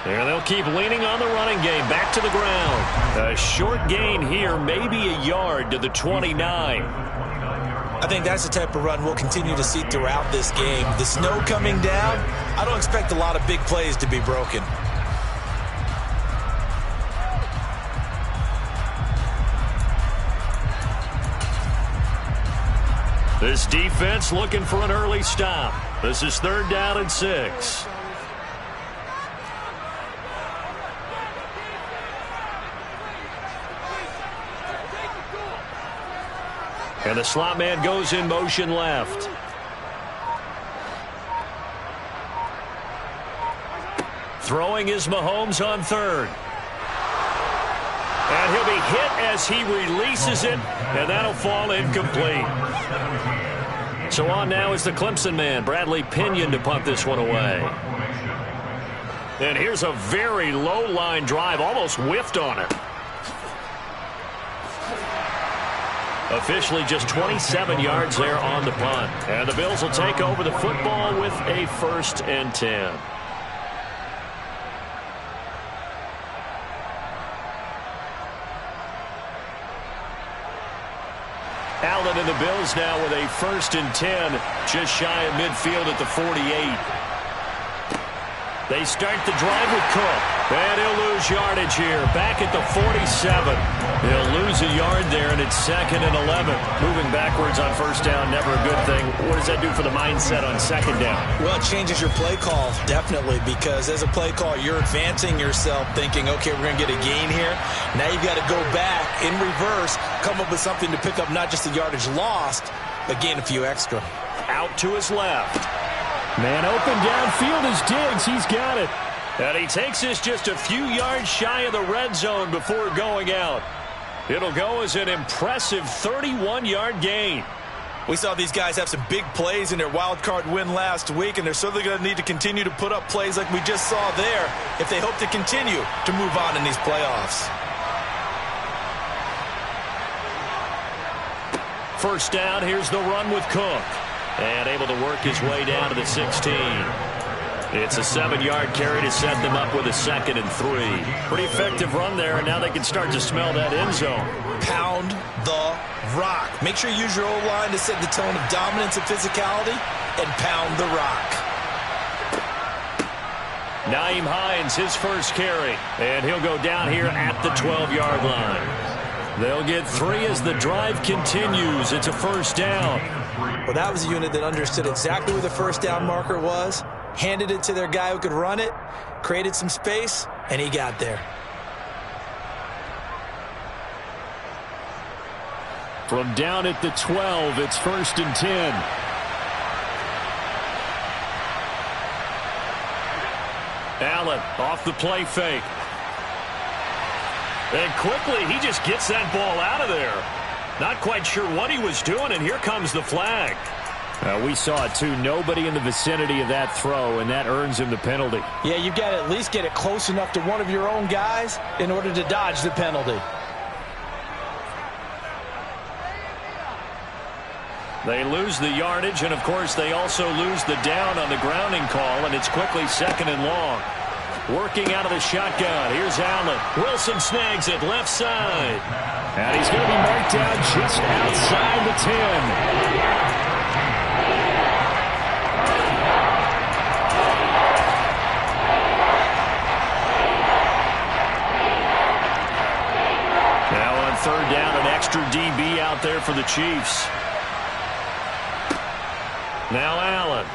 And they'll keep leaning on the running game. Back to the ground. A short gain here, maybe a yard to the 29. I think that's the type of run we'll continue to see throughout this game. The snow coming down, I don't expect a lot of big plays to be broken. This defense looking for an early stop. This is 3rd down and 6. And the slot man goes in motion left. Throwing is Mahomes on 3rd. And he'll be hit as he releases it, and that'll fall incomplete. So on now is the Clemson man, Bradley Pinion, to punt this one away. And here's a very low-line drive, almost whiffed on it. Officially just 27 yards there on the punt. And the Bills will take over the football with a 1st and 10. Allen and the Bills now with a 1st and 10, just shy of midfield at the 48. They start the drive with Cook, and he'll lose yardage here, back at the 47. He'll lose a yard there, and it's 2nd and 11. Moving backwards on 1st down, never a good thing. What does that do for the mindset on 2nd down? Well, it changes your play call, definitely, because as a play call, you're advancing yourself, thinking, okay, we're going to get a gain here. Now you've got to go back in reverse, come up with something to pick up not just the yardage lost, but gain a few extra. Out to his left. Man open downfield is Diggs. He's got it. And he takes this just a few yards shy of the red zone before going out. It'll go as an impressive 31-yard gain. We saw these guys have some big plays in their wild card win last week, and they're certainly going to need to continue to put up plays like we just saw there if they hope to continue to move on in these playoffs. 1st down, here's the run with Cook. And able to work his way down to the 16. It's a 7-yard carry to set them up with a 2nd and 3. Pretty effective run there, and now they can start to smell that end zone. Pound the rock. Make sure you use your O-line to set the tone of dominance and physicality, and pound the rock. Nyheim Hines, his 1st carry, and he'll go down here at the 12-yard line. They'll get 3 as the drive continues. It's a 1st down. Well, that was a unit that understood exactly where the 1st down marker was, handed it to their guy who could run it, created some space, and he got there. From down at the 12, it's 1st and 10. Allen off the play fake. And quickly, he just gets that ball out of there. Not quite sure what he was doing, and here comes the flag. We saw it, too. Nobody in the vicinity of that throw, and that earns him the penalty. Yeah, you've got to at least get it close enough to one of your own guys in order to dodge the penalty. They lose the yardage, and, of course, they also lose the down on the grounding call, and it's quickly 2nd and long. Working out of the shotgun. Here's Allen. Wilson snags it left side. And he's going to be marked down just outside the 10. Now on 3rd down, an extra DB out there for the Chiefs. Now Allen.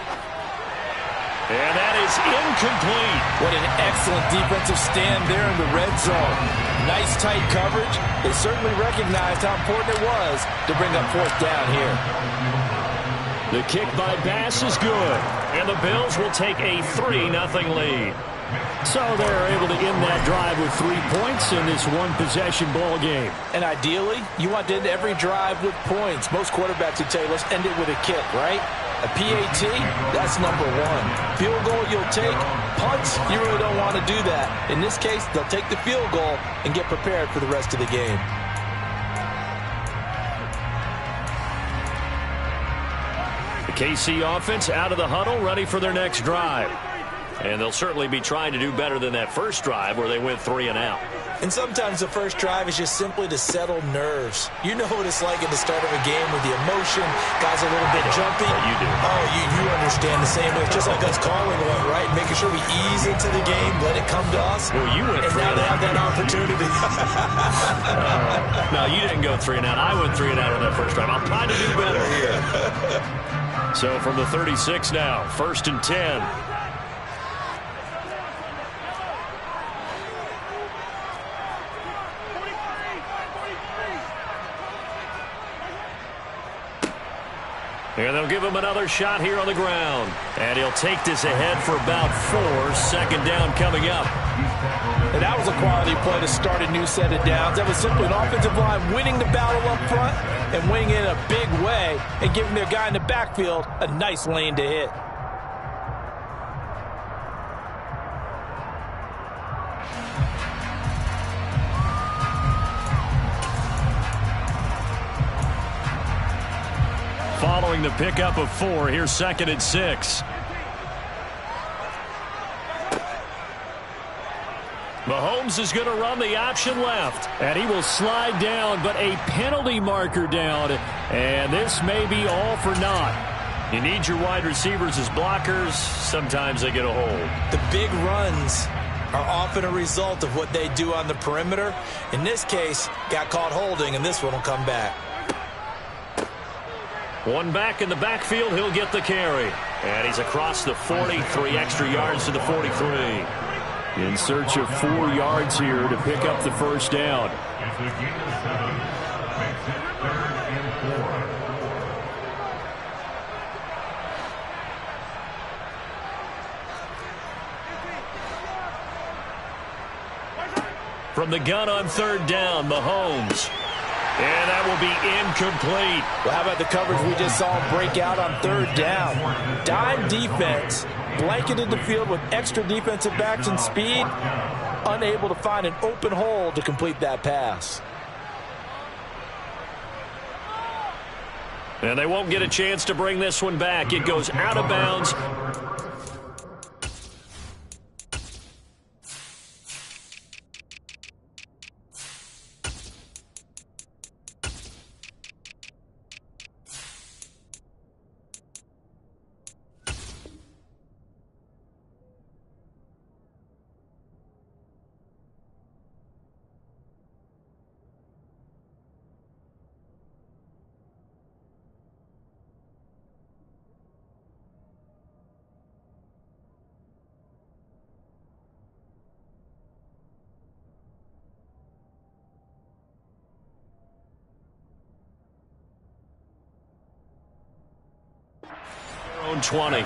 And that is incomplete. What an excellent defensive stand there in the red zone. Nice tight coverage. They certainly recognized how important it was to bring up 4th down here. The kick by Bass is good. And the Bills will take a 3-0 lead. So they're able to end that drive with 3 points in this one-possession ball game. And ideally, you want to end every drive with points. Most quarterbacks would tell you, let's end it with a kick, right? A PAT, that's number 1. Field goal you'll take. Punts, you really don't want to do that. In this case, they'll take the field goal and get prepared for the rest of the game. The KC offense out of the huddle, ready for their next drive. And they'll certainly be trying to do better than that first drive where they went 3 and out. And sometimes the first drive is just simply to settle nerves. You know what it's like at the start of a game with the emotion, guys a little bit jumpy. You do. Oh, you understand the same way. It's just like us calling one, right? Making sure we ease into the game, let it come to us. Well, you went 3 and now and they out. have that opportunity. No, you didn't go 3 and out. I went 3 and out on that first drive. I'll try to do better here. So from the 36 now, 1st and 10. And they'll give him another shot here on the ground. And he'll take this ahead for about 4. 2nd down coming up. And that was a quality play to start a new set of downs. That was simply an offensive line winning the battle up front and winning it in a big way and giving their guy in the backfield a nice lane to hit. Following the pickup of 4, here's 2nd and 6. Mahomes is going to run the option left. And he will slide down, but a penalty marker down. And this may be all for naught. You need your wide receivers as blockers. Sometimes they get a hold. The big runs are often a result of what they do on the perimeter. In this case, got caught holding, and this one will come back. One back in the backfield, he'll get the carry. And he's across the 40, 3 extra yards to the 43. In search of 4 yards here to pick up the first down. From the gun on 3rd down, Mahomes. And that will be incomplete. Well, how about the coverage we just saw break out on 3rd down? Dime defense, blanketed the field with extra defensive backs and speed, unable to find an open hole to complete that pass. And they won't get a chance to bring this one back. It goes out of bounds. Own 20.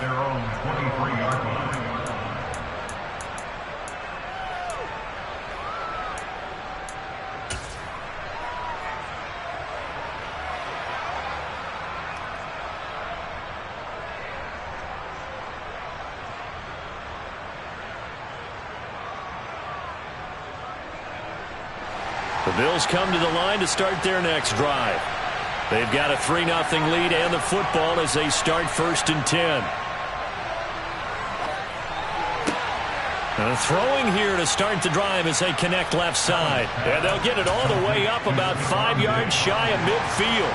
The Bills come to the line to start their next drive. They've got a 3-0 lead and the football as they start 1st and 10. Throwing here to start the drive as they connect left side. And they'll get it all the way up about 5 yards shy of midfield.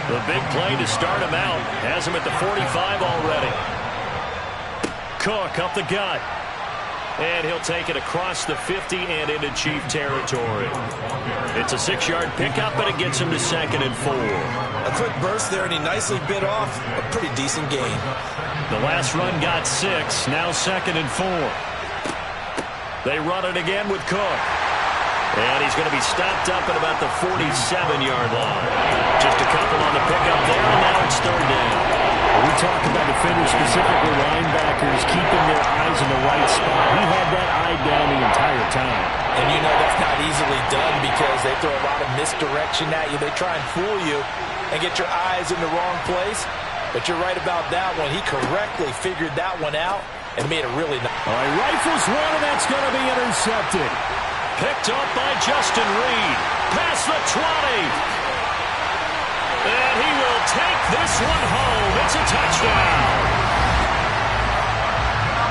The big play to start him out. Has him at the 45 already. Cook up the gut. And he'll take it across the 50 and into Chief territory. It's a 6-yard pickup, but it gets him to 2nd and 4. A quick burst there, and he nicely bit off a pretty decent gain. The last run got 6, now 2nd and 4. They run it again with Cook. And he's going to be stopped up at about the 47-yard line. Just a couple on the pickup there, and now it's 3rd down. We talk about defenders, specifically linebackers, keeping their eyes in the right spot. He had that eye down the entire time. And you know that's not easily done because they throw a lot of misdirection at you. They try and fool you and get your eyes in the wrong place. But you're right about that one. He correctly figured that one out and made it really nice. All right, rifles one, and that's going to be intercepted. Picked up by Justin Reed. Past the 20. And he will take this one home. It's a touchdown.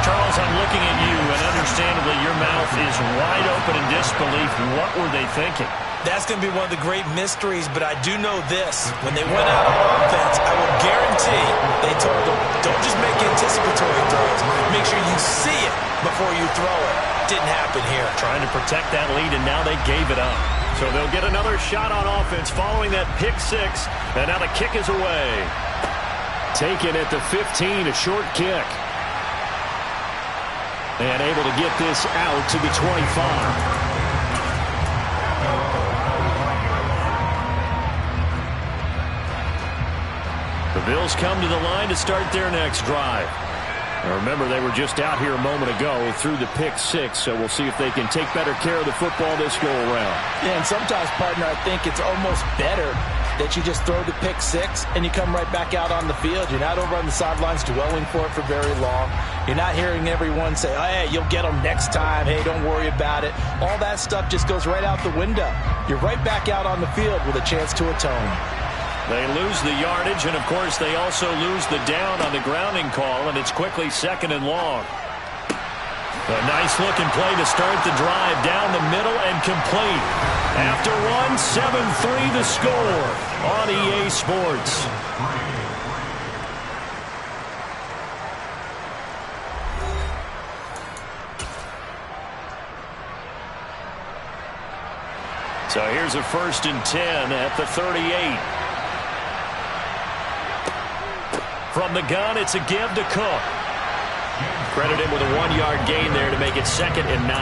Charles, Charles, I'm looking at you, and understandably your mouth is wide open in disbelief. What were they thinking? That's going to be one of the great mysteries, but I do know this. When they went out on offense, I will guarantee they told them, don't just make anticipatory throws. Make sure you see it before you throw it. Didn't happen here. Trying to protect that lead, and now they gave it up. So they'll get another shot on offense following that pick six, and now the kick is away. Taken at the 15, a short kick. And able to get this out to the 25. The Bills come to the line to start their next drive. Now remember, they were just out here a moment ago through the pick six, so we'll see if they can take better care of the football this go-around. Yeah, and sometimes, partner, I think it's almost better that you just throw the pick six and you come right back out on the field. You're not over on the sidelines dwelling for it for very long. You're not hearing everyone say, oh, hey, you'll get them next time. Hey, don't worry about it. All that stuff just goes right out the window. You're right back out on the field with a chance to atone. They lose the yardage, and, of course, they also lose the down on the grounding call, and it's quickly second and long. A nice-looking play to start the drive down the middle and complete. After one, 7-3 the score on EA Sports. So here's a 1st and 10 at the 38. From the gun, it's a give to Cook. Credited with a 1-yard gain there to make it 2nd and 9.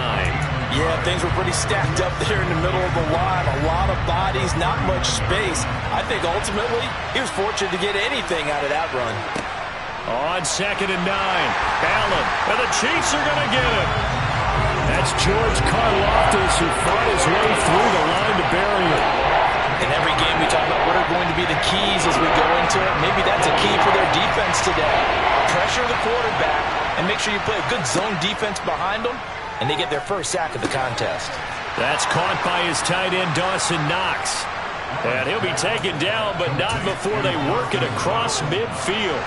Yeah, things were pretty stacked up there in the middle of the line. A lot of bodies, not much space. I think ultimately he was fortunate to get anything out of that run. On 2nd and 9, Allen, and the Chiefs are going to get him. That's George Karlaftis, who fought his way through the line to bury it. In every game we talk about what are going to be the keys as we go into it. Maybe that's a key for their defense today. Pressure the quarterback and make sure you play a good zone defense behind them, and they get their first sack of the contest. That's caught by his tight end, Dawson Knox. And he'll be taken down, but not before they work it across midfield.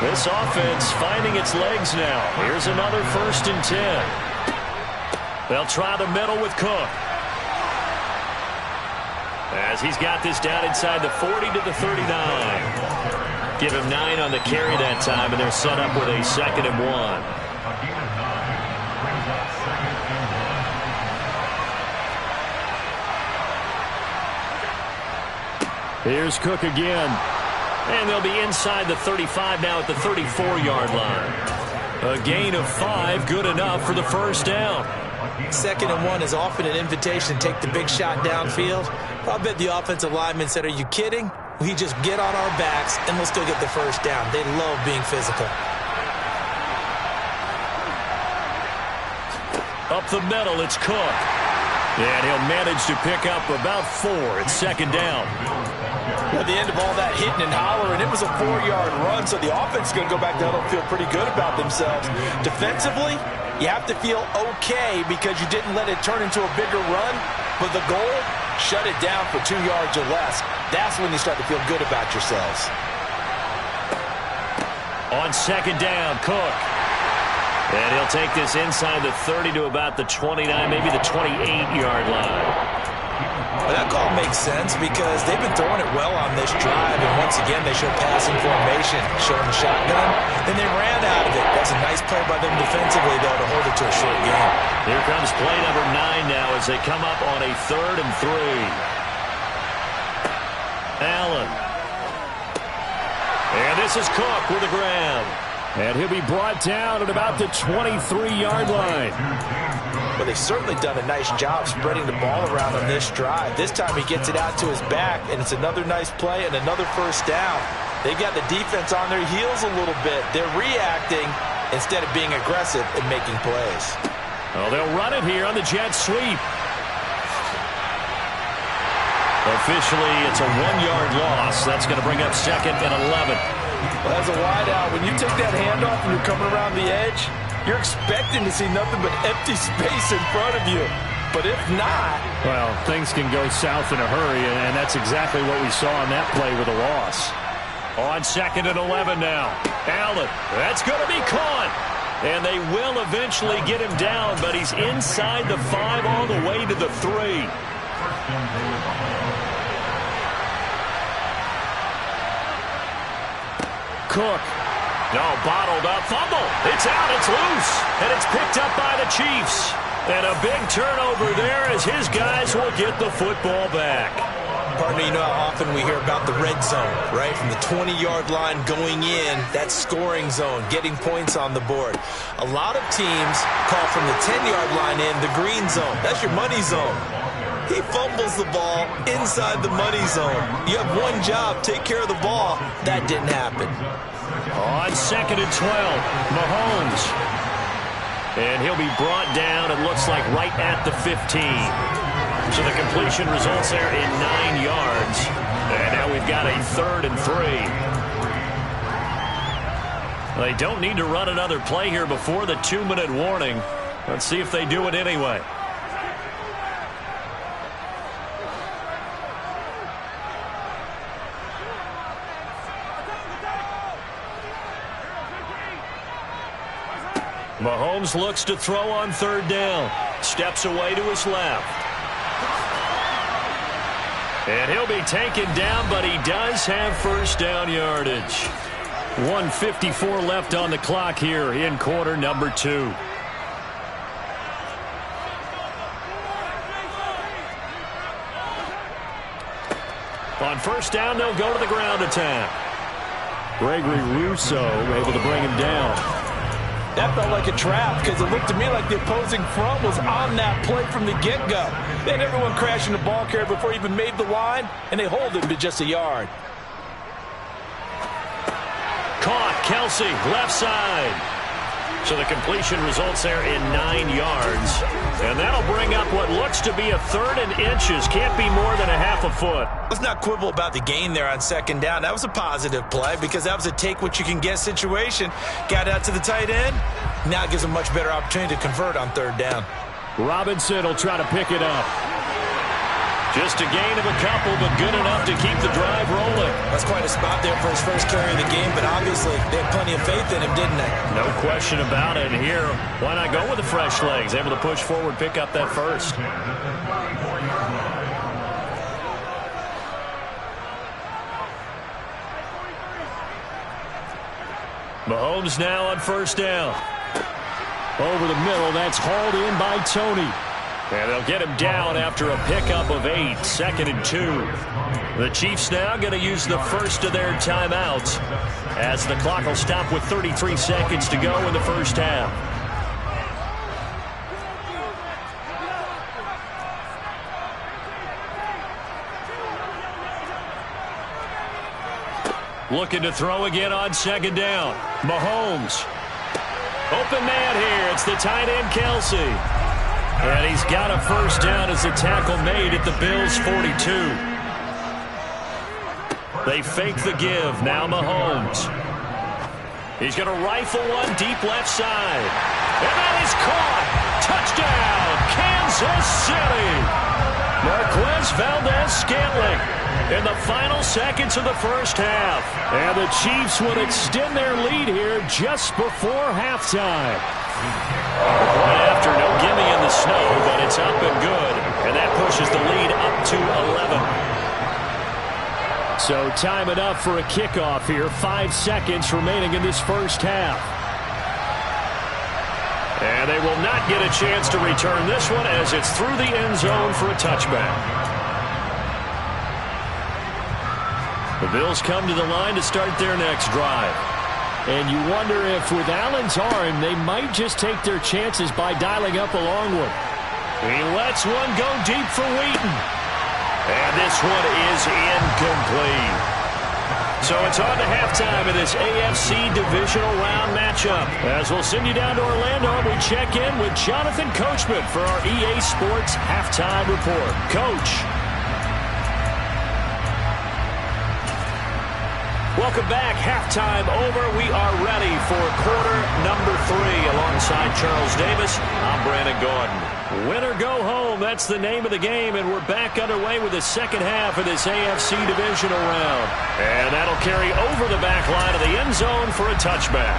This offense finding its legs now. Here's another 1st and 10. They'll try the middle with Cook. As he's got this down inside the 40 to the 39. Give him 9 on the carry that time, and they're set up with a 2nd and 1. Here's Cook again. And they'll be inside the 35 now at the 34-yard line. A gain of 5, good enough for the 1st down. 2nd and 1 is often an invitation to take the big shot downfield. I bet the offensive lineman said, are you kidding? We just get on our backs and we'll still get the 1st down. They love being physical. Up the middle, it's Cook. And he'll manage to pick up about 4. It's 2nd down. At the end of all that hitting and hollering, it was a 4-yard run, so the offense is going to go back down and feel pretty good about themselves. Defensively, you have to feel okay because you didn't let it turn into a bigger run, but the goal, shut it down for 2 yards or less. That's when you start to feel good about yourselves. On 2nd down, Cook. And he'll take this inside the 30 to about the 29, maybe the 28-yard line. Well, that call makes sense because they've been throwing it well on this drive, and once again they showed passing formation, showing the shotgun, and they ran out of it. That's a nice play by them defensively, though, to hold it to a short game. Here comes play number 9 now as they come up on a 3rd and 3. Allen. And this is Cook with a grab. And he'll be brought down at about the 23-yard line. Well, they've certainly done a nice job spreading the ball around on this drive. This time he gets it out to his back, and it's another nice play and another 1st down. They've got the defense on their heels a little bit. They're reacting instead of being aggressive and making plays. Well, they'll run it here on the jet sweep. Officially, it's a 1-yard loss. That's going to bring up 2nd and 11. Well, as a wideout, when you take that handoff and you're coming around the edge, you're expecting to see nothing but empty space in front of you. But if not... well, things can go south in a hurry, and that's exactly what we saw on that play with a loss. On 2nd and 11 now. Allen, that's going to be caught. And they will eventually get him down, but he's inside the 5 all the way to the 3. Cook. No, bottled up. Fumble. It's out. It's loose. And it's picked up by the Chiefs. And a big turnover there as his guys will get the football back. Partner, you know how often we hear about the red zone, right? From the 20-yard line going in, that scoring zone, getting points on the board. A lot of teams call from the 10-yard line in the green zone. That's your money zone. He fumbles the ball inside the money zone. You have one job, take care of the ball. That didn't happen. On 2nd and 12, Mahomes. And he'll be brought down, it looks like, right at the 15. So the completion results there in 9 yards. And now we've got a 3rd and 3. They don't need to run another play here before the 2-minute warning. Let's see if they do it anyway. Mahomes looks to throw on 3rd down. Steps away to his left. And he'll be taken down, but he does have 1st down yardage. 1:54 left on the clock here in quarter number 2. On 1st down, they'll go to the ground attack. Gregory Rousseau able to bring him down. That felt like a trap because it looked to me like the opposing front was on that play from the get-go. They had everyone crashing the ball carrier before he even made the line, and they hold him to just a yard. Caught, Kelsey, left side. So the completion results there in 9 yards. And that'll bring up what looks to be a 3rd and inches. Can't be more than a half a foot. Let's not quibble about the gain there on 2nd down. That was a positive play because that was a take-what-you-can-get situation. Got out to the tight end. Now it gives a much better opportunity to convert on 3rd down. Robinson will try to pick it up. Just a gain of a couple, but good enough to keep the drive rolling. That's quite a spot there for his first carry of the game, but obviously they had plenty of faith in him, didn't they? No question about it. Here, why not go with the fresh legs? Able to push forward, pick up that 1st. Mahomes now on 1st down. Over the middle, that's hauled in by Tony. And they'll get him down after a pickup of 8, 2nd and 2. The Chiefs now going to use the first of their timeouts as the clock will stop with 33 seconds to go in the first half. Looking to throw again on 2nd down. Mahomes. Open man here. It's the tight end, Kelsey. And he's got a 1st down as the tackle made at the Bills' 42. They fake the give. Now Mahomes. He's going to rifle one deep left side. And that is caught. Touchdown, Kansas City. Marquez Valdez-Scantling in the final seconds of the first half. And the Chiefs would extend their lead here just before halftime. Right after, no gimme in the snow, but it's up and good. And that pushes the lead up to 11. So time it up for a kickoff here. 5 seconds remaining in this first half. And they will not get a chance to return this one as it's through the end zone for a touchback. The Bills come to the line to start their next drive. And you wonder if with Allen's arm, they might just take their chances by dialing up a long one. He lets one go deep for Wheaton. And this one is incomplete. So it's on to halftime in this AFC divisional round matchup. As we'll send you down to Orlando, we check in with Jonathan Coachman for our EA Sports Halftime Report. Coach. Welcome back. Halftime over. We are ready for quarter number 3. Alongside Charles Davis, I'm Brandon Gordon. Win or go home, that's the name of the game, and we're back underway with the second half of this AFC divisional round. And that'll carry over the back line of the end zone for a touchback.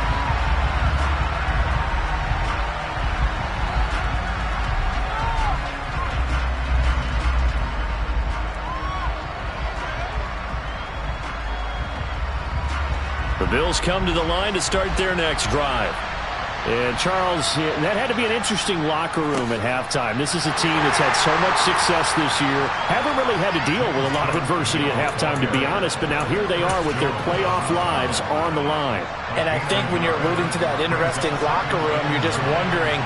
The Bills come to the line to start their next drive. And, Charles, that had to be an interesting locker room at halftime. This is a team that's had so much success this year. Haven't really had to deal with a lot of adversity at halftime, to be honest. But now here they are with their playoff lives on the line. And I think when you're alluding to that interesting locker room, you're just wondering,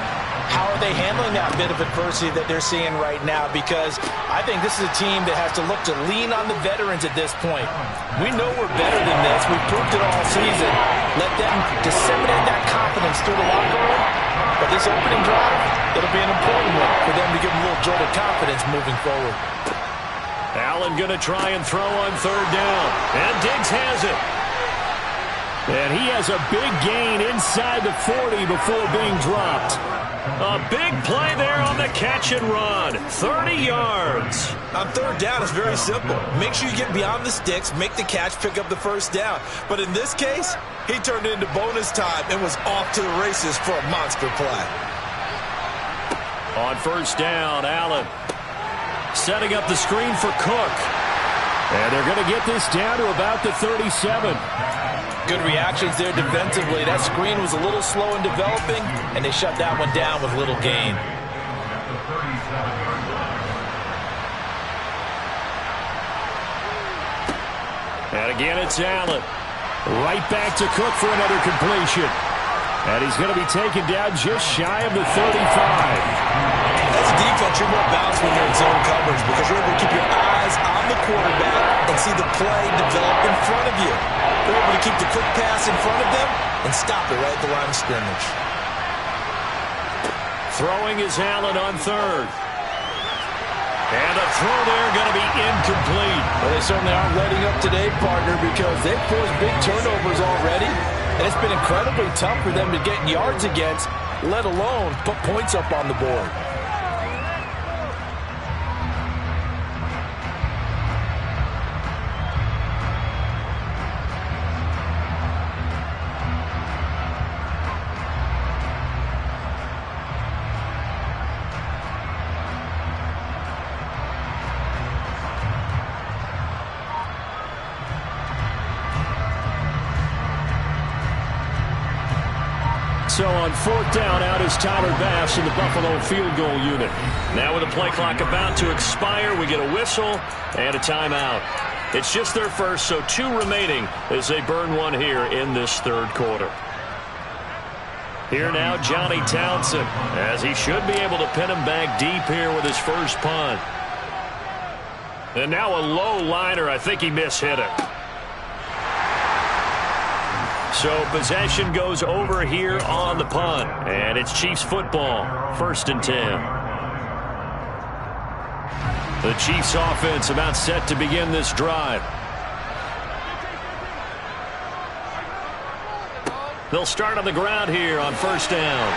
how are they handling that bit of adversity that they're seeing right now? Because I think this is a team that has to look to lean on the veterans at this point. We know we're better than this. We've proved it all season. Let them disseminate that confidence through the locker room. But this opening drive, it'll be an important one for them to give them a little jolt of confidence moving forward. Allen going to try and throw on third down. And Diggs has it. And he has a big gain inside the 40 before being dropped. A big play there on the catch and run. 30 yards. On third down, it's very simple. Make sure you get beyond the sticks, make the catch, pick up the first down. But in this case, he turned it into bonus time and was off to the races for a monster play. On first down, Allen setting up the screen for Cook. And they're going to get this down to about the 37. Good reactions there defensively. That screen was a little slow in developing, and they shut that one down with little gain. And again, it's Allen. Right back to Cook for another completion. And he's going to be taken down just shy of the 35. As a defense, you're more balanced when you're in zone coverage because you're able to keep your eyes on the quarterback and see the play develop in front of you. They're able to keep the quick pass in front of them and stop it right at the line of scrimmage. Throwing is Allen on third. And a throw there going to be incomplete. Well, they certainly aren't letting up today, partner, because they've forced big turnovers already. And it's been incredibly tough for them to get yards against, let alone put points up on the board. So on fourth down, out is Tyler Bass in the Buffalo field goal unit. Now with the play clock about to expire, we get a whistle and a timeout. It's just their first, so 2 remaining as they burn one here in this third quarter. Here now, Johnny Townsend, as he should be able to pin him back deep here with his first punt. And now a low liner. I think he mishit it. So possession goes over here on the punt. And it's Chiefs football, 1st and 10. The Chiefs offense about set to begin this drive. They'll start on the ground here on first down.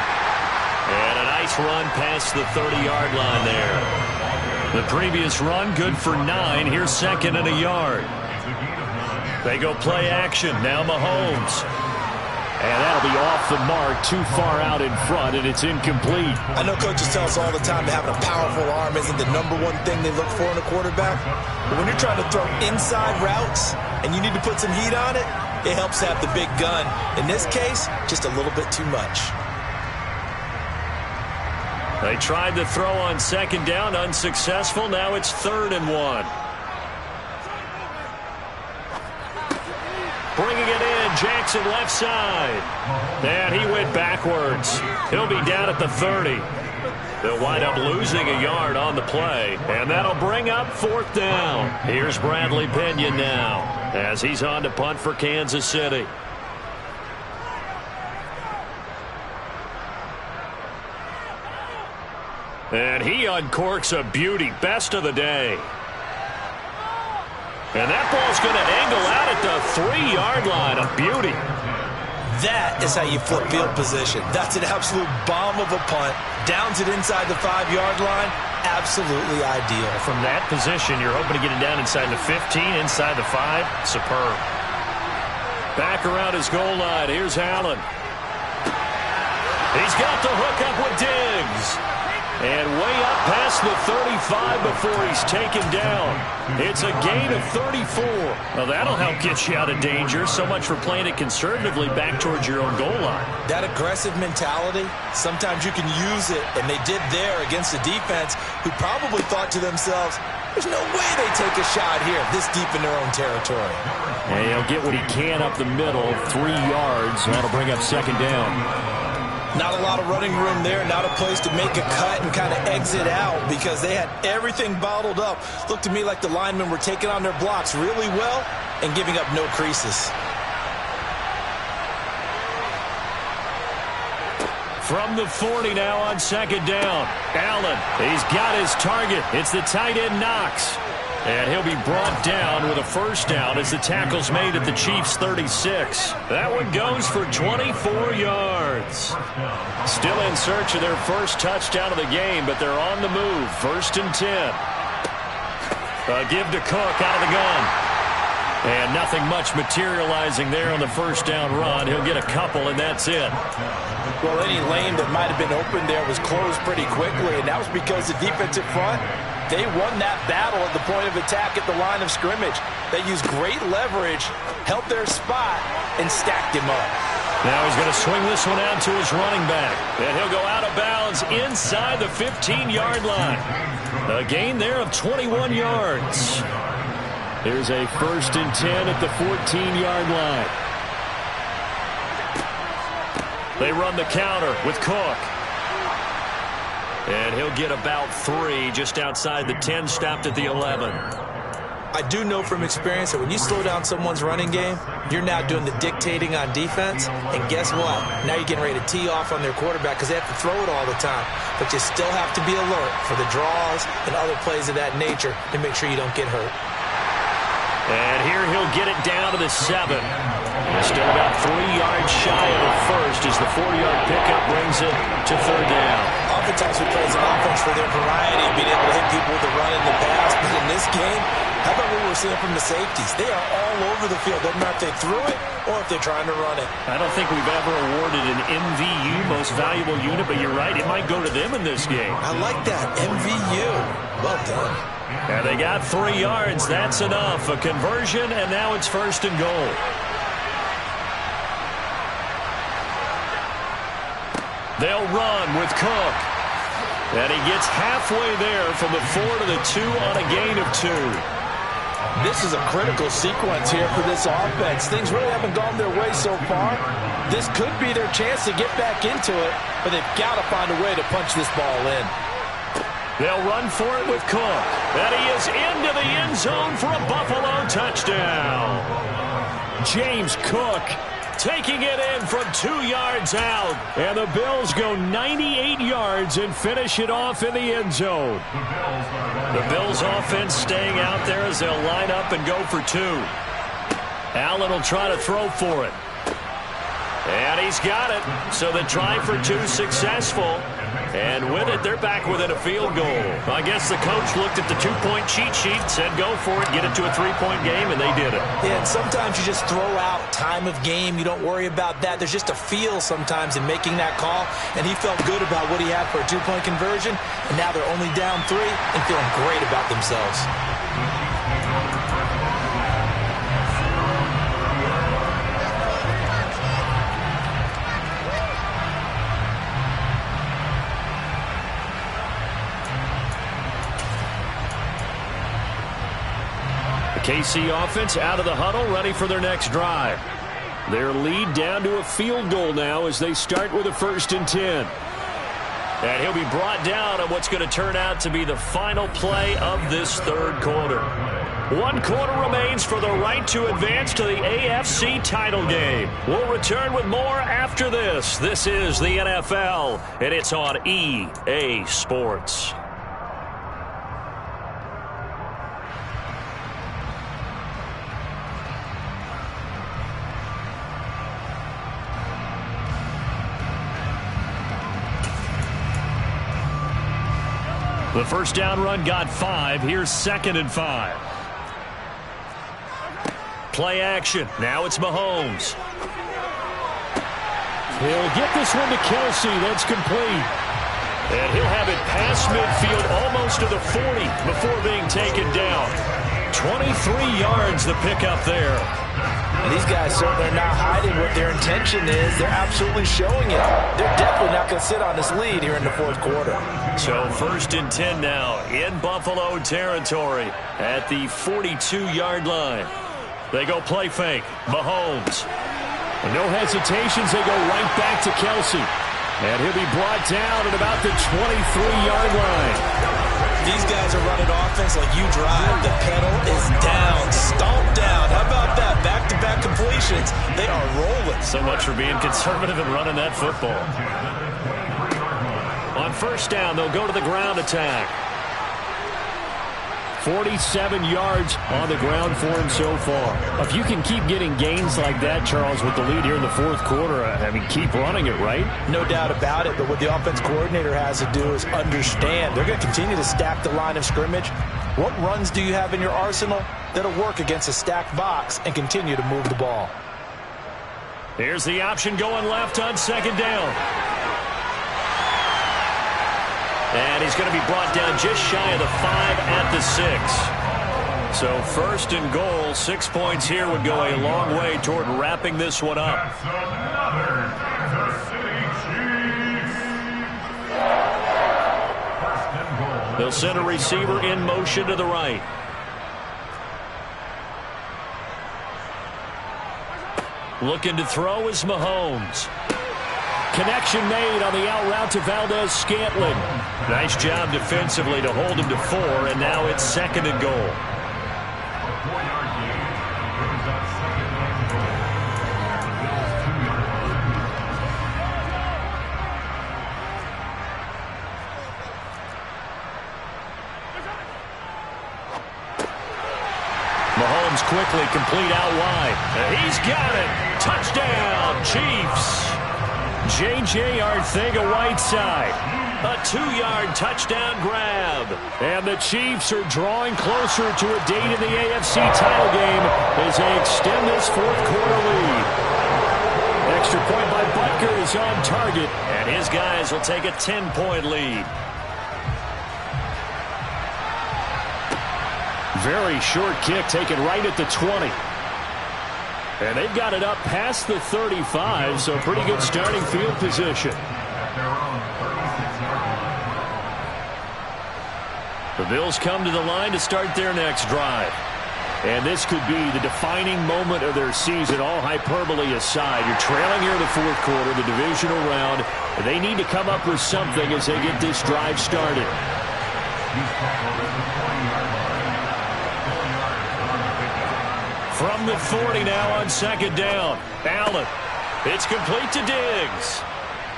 And a nice run past the 30-yard line there. The previous run good for 9. Here's 2nd and a yard. They go play action. Now Mahomes. And that'll be off the mark, too far out in front, and it's incomplete. I know coaches tell us all the time that having a powerful arm isn't the #1 thing they look for in a quarterback. But when you're trying to throw inside routes and you need to put some heat on it, it helps to have the big gun. In this case, just a little bit too much. They tried to throw on 2nd down, unsuccessful. Now it's 3rd and 1. Bringing it in, Jackson left side. And he went backwards. He'll be down at the 30. They'll wind up losing a yard on the play. And that'll bring up 4th down. Here's Bradley Pinion now as he's on to punt for Kansas City. And he uncorks a beauty. Best of the day. And that ball's going to angle out at the 3-yard line. A beauty. That is how you flip field position. That's an absolute bomb of a punt. Downs it inside the 5-yard line. Absolutely ideal. From that position, you're hoping to get it down inside the 15, inside the 5. Superb. Back around his goal line. Here's Allen. He's got the hook up with Diggs. And way up past the 35 before he's taken down. It's a gain of 34. Well, that'll help get you out of danger. So much for playing it conservatively back towards your own goal line. That aggressive mentality, sometimes you can use it, and they did there against a defense who probably thought to themselves, there's no way they take a shot here this deep in their own territory. And he'll get what he can up the middle, 3 yards. That'll bring up second down. Not a lot of running room there, not a place to make a cut and kind of exit out because they had everything bottled up. Looked to me like the linemen were taking on their blocks really well and giving up no creases. From the 40 now on second down. Allen, he's got his target. It's the tight end Knox. And he'll be brought down with a first down as the tackle's made at the Chiefs' 36. That one goes for 24 yards. Still in search of their first touchdown of the game, but they're on the move. 1st and 10. A give to Cook out of the gun. And nothing much materializing there on the first down run. He'll get a couple, and that's it. Well, any lane that might have been open there was closed pretty quickly, and that was because the defensive front, they won that battle at the point of attack at the line of scrimmage. They used great leverage, held their spot, and stacked him up. Now he's going to swing this one out to his running back. And he'll go out of bounds inside the 15-yard line. A gain there of 21 yards. Here's a 1st and 10 at the 14-yard line. They run the counter with Cook. And he'll get about 3 just outside the 10, stopped at the 11. I do know from experience that when you slow down someone's running game, you're now doing the dictating on defense. And guess what? Now you're getting ready to tee off on their quarterback because they have to throw it all the time. But you still have to be alert for the draws and other plays of that nature to make sure you don't get hurt. And here he'll get it down to the 7. Still about 3 yards shy of the first as the 4-yard pickup brings it to 3rd down. Oftentimes we play as an offense for their variety, being able to hit people with the run and the pass. But in this game, how about what we're seeing from the safeties? They are all over the field. Doesn't matter if they threw it or if they're trying to run it. I don't think we've ever awarded an MVU, most valuable unit, but you're right, it might go to them in this game. I like that, MVU. Well done. And they got 3 yards. That's enough. A conversion, and now it's 1st and goal. They'll run with Cook. And he gets halfway there from the 4 to the 2 on a gain of 2. This is a critical sequence here for this offense. Things really haven't gone their way so far. This could be their chance to get back into it, but they've got to find a way to punch this ball in. They'll run for it with Cook. And he is into the end zone for a Buffalo touchdown. James Cook taking it in from 2 yards out. And the Bills go 98 yards and finish it off in the end zone. The Bills offense staying out there as they'll line up and go for 2. Allen will try to throw for it. And he's got it. So the try for 2 successful. And with it, they're back within a field goal. I guess the coach looked at the 2-point cheat sheet, said go for it, get it to a 3-point game, and they did it. Yeah, and sometimes you just throw out time of game. You don't worry about that. There's just a feel sometimes in making that call, and he felt good about what he had for a 2-point conversion, and now they're only down 3 and feeling great about themselves. KC offense out of the huddle, ready for their next drive. Their lead down to a field goal now as they start with a 1st and 10. And he'll be brought down on what's going to turn out to be the final play of this 3rd quarter. 1 quarter remains for the right to advance to the AFC title game. We'll return with more after this. This is the NFL, and it's on EA Sports. The first down run got 5. Here's 2nd and 5. Play action. Now it's Mahomes. He'll get this one to Kelsey. That's complete. And he'll have it past midfield almost to the 40 before being taken down. 23 yards the pickup there. And these guys certainly are not hiding what their intention is. They're absolutely showing it. They're definitely not going to sit on this lead here in the fourth quarter. So 1st and 10 now in Buffalo territory at the 42-yard line. They go play fake. Mahomes. And no hesitations. They go right back to Kelsey. And he'll be brought down at about the 23-yard line. These guys are running offense like you drive. The pedal is down, stomped down. How about that? Back-to-back completions. They are rolling. So much for being conservative and running that football. On 1st down, they'll go to the ground attack. 47 yards on the ground for him so far. If you can keep getting gains like that, Charles, with the lead here in the fourth quarter, I mean, keep running it, right? No doubt about it, but what the offense coordinator has to do is understand. They're going to continue to stack the line of scrimmage. What runs do you have in your arsenal that'll work against a stacked box and continue to move the ball? Here's the option going left on 2nd down. And he's going to be brought down just shy of the 5 at the 6. So 1st and goal, 6 points here would go a long way toward wrapping this one up. They'll send a receiver in motion to the right. Looking to throw is Mahomes. Connection made on the out route to Valdez-Scantling. Nice job defensively to hold him to 4, and now it's 2nd and goal. Mahomes quickly complete out wide. And he's got it. Touchdown, Chiefs. J.J. Arcega-Whiteside. A 2-yard touchdown grab. And the Chiefs are drawing closer to a date in the AFC title game as they extend this fourth quarter lead. Extra point by Butker is on target, and his guys will take a 10-point lead. Very short kick taken right at the 20. And they've got it up past the 35, so pretty good starting field position. The Bills come to the line to start their next drive. And this could be the defining moment of their season, all hyperbole aside. You're trailing here in the fourth quarter, the divisional round. They need to come up with something as they get this drive started. From the 40 now on 2nd down. Allen. It's complete to Diggs.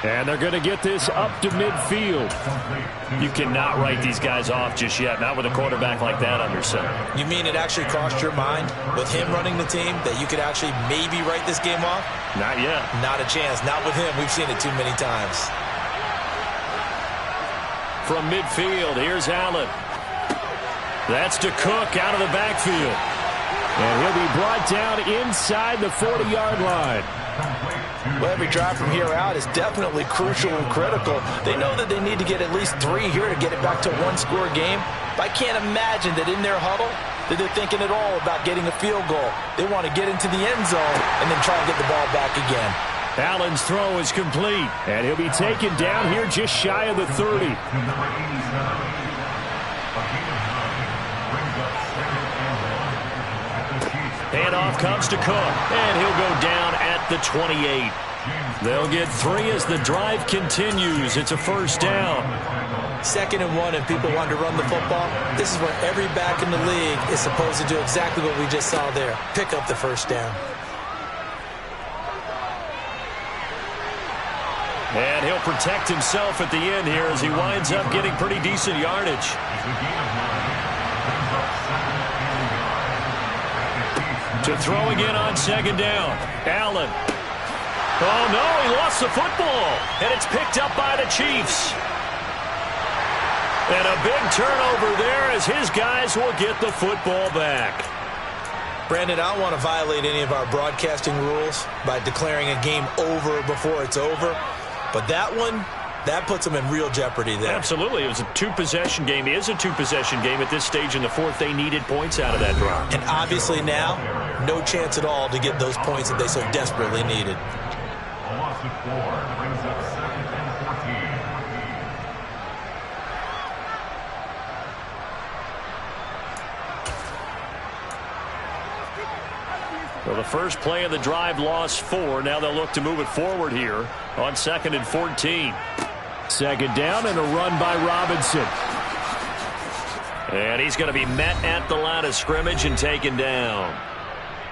And they're going to get this up to midfield. You cannot write these guys off just yet, not with a quarterback like that under center. You mean it actually crossed your mind with him running the team that you could actually maybe write this game off? Not yet. Not a chance. Not with him. We've seen it too many times. From midfield, here's Allen. That's to Cook out of the backfield. And he'll be brought down inside the 40-yard line. Well, every drive from here out is definitely crucial and critical. They know that they need to get at least 3 here to get it back to a one-score game. But I can't imagine that in their huddle that they're thinking at all about getting a field goal. They want to get into the end zone and then try and get the ball back again. Allen's throw is complete. And he'll be taken down here just shy of the 30. Handoff comes to Cook, and he'll go down at the 28. They'll get 3 as the drive continues. It's a 1st down. 2nd and 1, and people want to run the football. This is where every back in the league is supposed to do exactly what we just saw there. Pick up the 1st down. And he'll protect himself at the end here as he winds up getting pretty decent yardage. To throw again on 2nd down. Allen. Oh, no, he lost the football. And it's picked up by the Chiefs. And a big turnover there as his guys will get the football back. Brandon, I don't want to violate any of our broadcasting rules by declaring a game over before it's over, but that one, that puts them in real jeopardy there. Absolutely. It was a two-possession game. It is a two-possession game at this stage in the fourth. They needed points out of that drive. And obviously now, no chance at all to get those points that they so desperately needed. Well, the first play of the drive lost 4. Now they'll look to move it forward here on 2nd and 14. Second down and a run by Robinson. And he's going to be met at the line of scrimmage and taken down.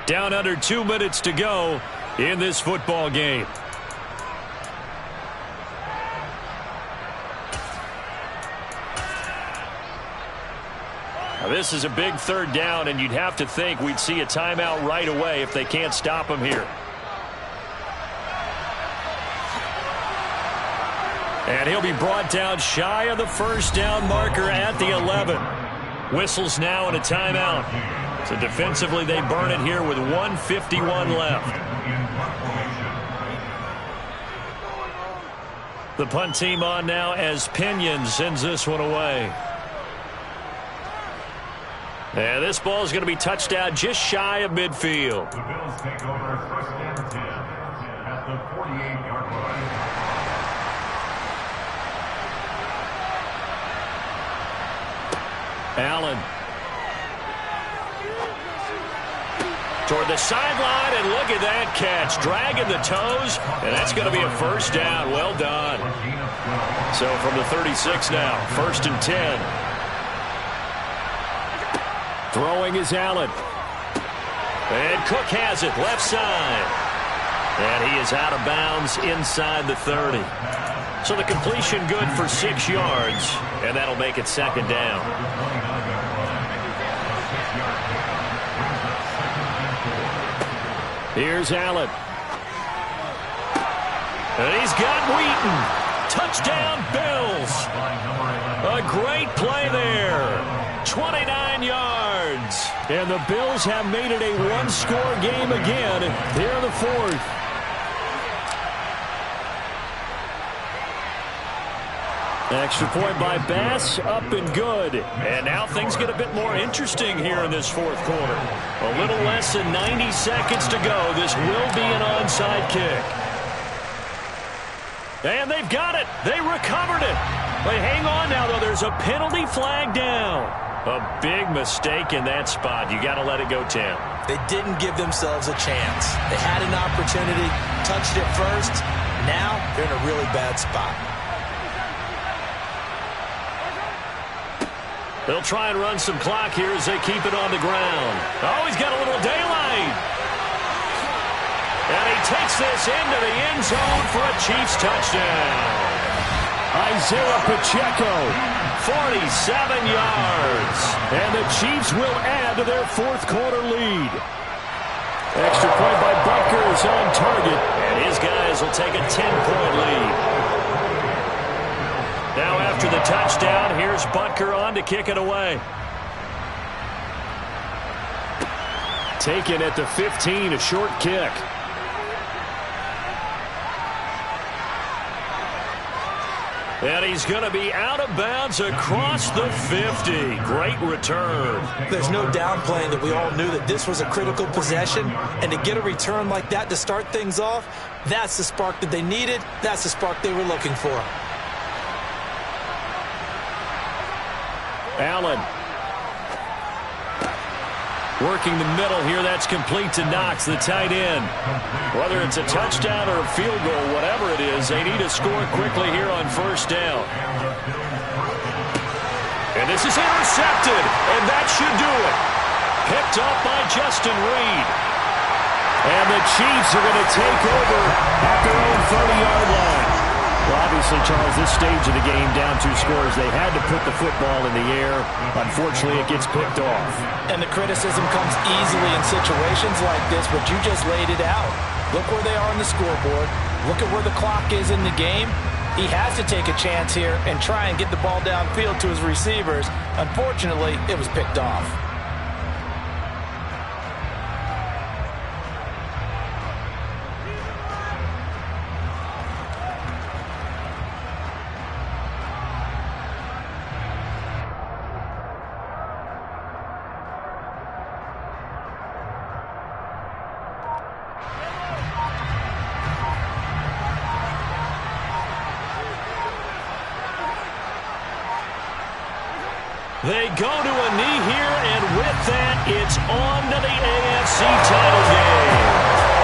Down under 2 minutes to go in this football game. Now, this is a big third down, and you'd have to think we'd see a timeout right away if they can't stop him here. And he'll be brought down shy of the first down marker at the 11. Whistles now and a timeout. So defensively they burn it here with 1:51 left. The punt team on now as Pinion sends this one away. And this ball is going to be touched down just shy of midfield. The Bills take over first and 10 at the 48-yard line. Allen. Toward the sideline, and look at that catch. Dragging the toes, and that's going to be a first down. Well done. So from the 36 now, 1st and 10. Throwing is Allen. And Cook has it, left side. And he is out of bounds inside the 30. So the completion good for 6 yards, and that'll make it 2nd down. Here's Allen. And he's got Wheaton. Touchdown, Bills. A great play there. 29 yards. And the Bills have made it a one-score game again here in the 4th. Extra point by Bass, up and good. And now things get a bit more interesting here in this 4th quarter. A little less than 90 seconds to go. This will be an onside kick. And they've got it. They recovered it. But hang on now, though. There's a penalty flag down. A big mistake in that spot. You got to let it go, Tim. They didn't give themselves a chance. They had an opportunity, touched it first. Now they're in a really bad spot. They'll try and run some clock here as they keep it on the ground. Oh, he's got a little daylight. And he takes this into the end zone for a Chiefs touchdown. Isaiah Pacheco. 47 yards. And the Chiefs will add to their 4th quarter lead. Extra point by Butker is on target. And his guys will take a 10-point lead. Now after the touchdown, here's Butker on to kick it away. Taken at the 15, a short kick. And he's going to be out of bounds across the 50. Great return. There's no downplaying that we all knew that this was a critical possession. And to get a return like that to start things off, that's the spark that they needed. That's the spark they were looking for. Allen. Working the middle here, that's complete to Knox, the tight end. Whether it's a touchdown or a field goal, whatever it is, they need to score quickly here on 1st down. And this is intercepted, and that should do it. Picked up by Justin Reed. And the Chiefs are going to take over at their own 30-yard line. Well, obviously, Charles, this stage of the game, down 2 scores, they had to put the football in the air. Unfortunately, it gets picked off. And the criticism comes easily in situations like this, but you just laid it out. Look where they are on the scoreboard. Look at where the clock is in the game. He has to take a chance here and try and get the ball downfield to his receivers. Unfortunately, it was picked off. They go to a knee here, and with that, it's on to the AFC title game.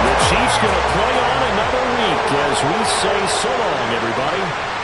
The Chiefs going to play on another week as we say so long, everybody.